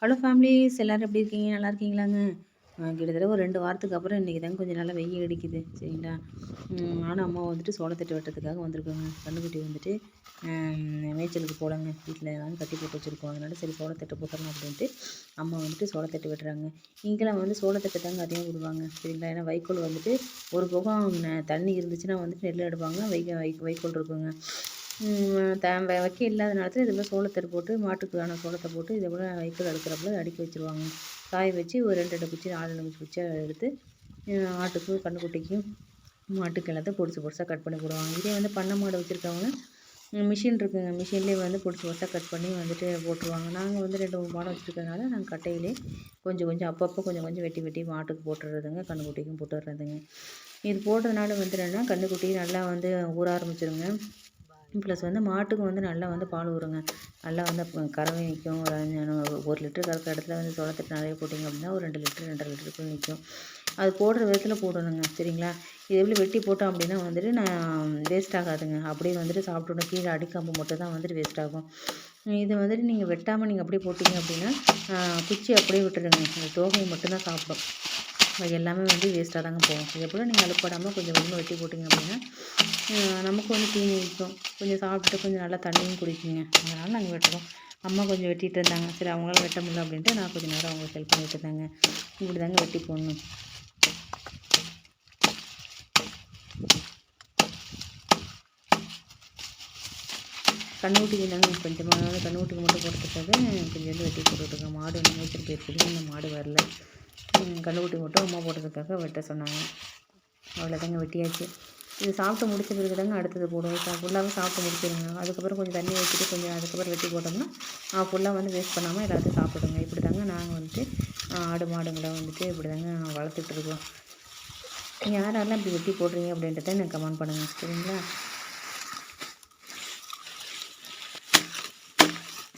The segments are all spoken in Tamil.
ஹலோ ஃபேமிலிஸ் எல்லோரும் எப்படி இருக்கீங்க? நல்லா இருக்கீங்களாங்க? கிட்டத்தட்ட ஒரு 2 வாரத்துக்கு அப்புறம் இன்றைக்கி தாங்க கொஞ்சம் நல்லா வெயில் அடிக்குது சரிங்களா. நானும் அம்மா வந்துட்டு சோளத்தட்டு வெட்டுறதுக்காக வந்திருக்கோங்க. கன்றுக்குட்டி வந்துட்டு மேய்ச்சலுக்கு போகலங்க, வீட்டில் ஏதாவது கட்டி போட்டு வச்சுருக்கோம். அதனால சரி சோளத்தட்டு போட்டுடலாம் அப்படின்ட்டு அம்மா வந்துட்டு சோளத்தட்டு வெட்டுறாங்க. இங்கெல்லாம் வந்து சோளத்தட்டு தாங்க அதிகம் விடுவாங்க சரிங்களா. ஏன்னா வைக்கோல் வந்துட்டு ஒரு பக்கம் தண்ணி இருந்துச்சுன்னா வந்துட்டு நெல் எடுப்பாங்க, வைக்கோல் இருக்குங்க. வைக்க இல்லாத நேரத்தில் இது போல் சோளத்தட்டு போட்டு மாட்டுக்கான சோளத்தை போட்டு இதை போல் வைக்கோல் அடுக்கிறப்பல அடுக்கி வச்சுருவாங்க. காய வச்சு ஒரு 2 குச்சி 4 குச்சியை எடுத்து ஆட்டுக்கும் கன்றுக்குட்டிக்கும் மாட்டுக்கு எல்லாத்தையும் பொடிசாக கட் பண்ணி போடுவாங்க. இதே வந்து பண்ணை மாடு வச்சுருக்கவங்க மிஷின் இருக்குங்க, மிஷின்லேயே வந்து பொடிசாக கட் பண்ணி வந்துட்டு போட்டுருவாங்க. நாங்கள் வந்து 2 3 மாடு வச்சுருக்கறதுனால நாங்கள் கட்டையிலே கொஞ்சம் அப்பப்போ கொஞ்சம் வெட்டி மாட்டுக்கு போட்டுடுறதுங்க, கன்றுக்குட்டிக்கும் போட்டுடுறதுங்க. இது போடுறதுனால வந்து என்னென்னா கன்றுக்குட்டி நல்லா வந்து ஊற ஆரம்பிச்சிருங்க. ப்ளஸ் வந்து மாட்டுக்கு வந்து நல்லா வந்து பால் ஊறுங்க. நல்லா வந்து கறவை நிற்கும். ஒரு லிட்டர் கறக்கிற இடத்துல வந்து சோளத்தட்டு நிறைய போட்டிங்க அப்படின்னா ஒரு 2 லிட்டர் 2.5 லிட்டருக்குள்ள நிற்கும். அது போடுற விதத்தில் போடணுங்க சரிங்களா. இது எப்படி வெட்டி போட்டோம் அப்படின்னா வந்துட்டு நான் வேஸ்ட் ஆகாதுங்க. அப்படியே வந்துட்டு சாப்பிட்டோன்னா கீழே அடிக்கம்பு மட்டும் தான் வந்துட்டு வேஸ்ட் ஆகும். இது வந்துட்டு நீங்கள் வெட்டாமல் நீங்கள் அப்படியே போட்டிங்க அப்படின்னா குச்சி அப்படியே விட்டுருங்க, அந்த தோகையை மட்டும்தான் சாப்பிடும். அது எல்லாமே வந்து வேஸ்ட்டாக தாங்க போகும். இதே போல் நீங்கள் அழுப்படாமல் கொஞ்சம் வெட்டி போட்டிங்க அப்படின்னா நமக்கு வந்து தீனி வைக்கும், கொஞ்சம் சாப்பிட்டுட்டு கொஞ்சம் நல்லா தண்ணியும் குடிக்குங்க. அதனால் நாங்கள் வெட்டுறோம். அம்மா கொஞ்சம் வெட்டிகிட்டு இருந்தாங்க, சரி அவங்களால வெட்ட முடியல அப்படின்ட்டு நான் கொஞ்சம் நேரம் அவங்களுக்கு ஹெல்ப் பண்ணிட்டு இருந்தாங்க. இப்படி தாங்க வெட்டி போடணும். கன்றுக்குட்டிக்கு தாங்க கொஞ்சமாக கன்றுக்குட்டிக்கு மட்டும் போடுறதுக்காக கொஞ்சம் வெட்டி போட்டுருக்கோம். மாடு வந்து மேய்ச்சல் போயிருக்குது, இந்த மாடு வரல. கன்றுக்குட்டி மட்டும் அம்மா போட்டதுக்காக வெட்ட சொன்னாங்க. அவ்வளோதாங்க வெட்டியாச்சு. இது சாப்பிட்டு முடிச்ச பிறகு தாங்க அடுத்தது போடுவோம். ஃபுல்லாகவே சாப்பிட்டு முடிச்சிடுங்க. அதுக்கப்புறம் கொஞ்சம் தண்ணி ஊற்றிட்டு கொஞ்சம் அதுக்கப்புறம் வெட்டி போட்டோம்னா ஃபுல்லாக வந்து வேஸ்ட் பண்ணாமல் எல்லாத்தையும் சாப்பிடுங்க. இப்படி தாங்க நாங்கள் வந்துட்டு ஆடு மாடுங்களை வந்துட்டு இப்படி தாங்க வளர்த்துட்ருக்கோம். யாரெல்லாம் இப்படி வெட்டி போடுறீங்க அப்படின்றத எனக்கு கமெண்ட் பண்ணுங்கள் சரிங்களா.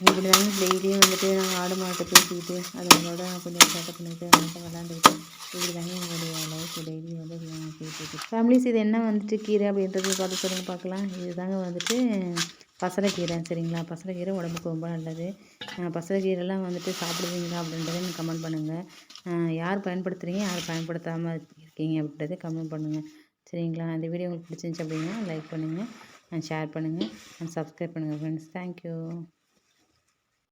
இப்படி தாங்க டெய்லியும் வந்துட்டு நாங்கள் ஆடு மாட்டை பேசிக்கிட்டு அதோட கொஞ்சம் சேட்டை பண்ணிட்டு விளாண்டுக்கிட்டு இப்படி தாங்க எங்களுடைய லைஃப் டெய்லி வந்து போயிட்டு ஃபேமிலிஸ். இது என்ன வந்துட்டு கீரை அப்படின்றது பார்த்து சொல்லுங்கள் பார்க்கலாம். இது தாங்க வந்துட்டு பசலைக்கீரை சரிங்களா. பசலைக்கீரை உடம்புக்கு ரொம்ப நல்லது. பசலைக்கீரைலாம் வந்துட்டு சாப்பிடுவீங்களா அப்படின்றத எனக்கு கமெண்ட் பண்ணுங்கள். யார் பயன்படுத்துகிறீங்க, யார் பயன்படுத்தாமல் இருக்கீங்க அப்படின்றத கமெண்ட் பண்ணுங்கள் சரிங்களா. இந்த வீடியோ உங்களுக்கு பிடிச்சிருந்துச்சி அப்படின்னா லைக் பண்ணுங்கள், ஷேர் பண்ணுங்கள், சப்ஸ்கிரைப் பண்ணுங்கள் ஃப்ரெண்ட்ஸ். தேங்க்யூ.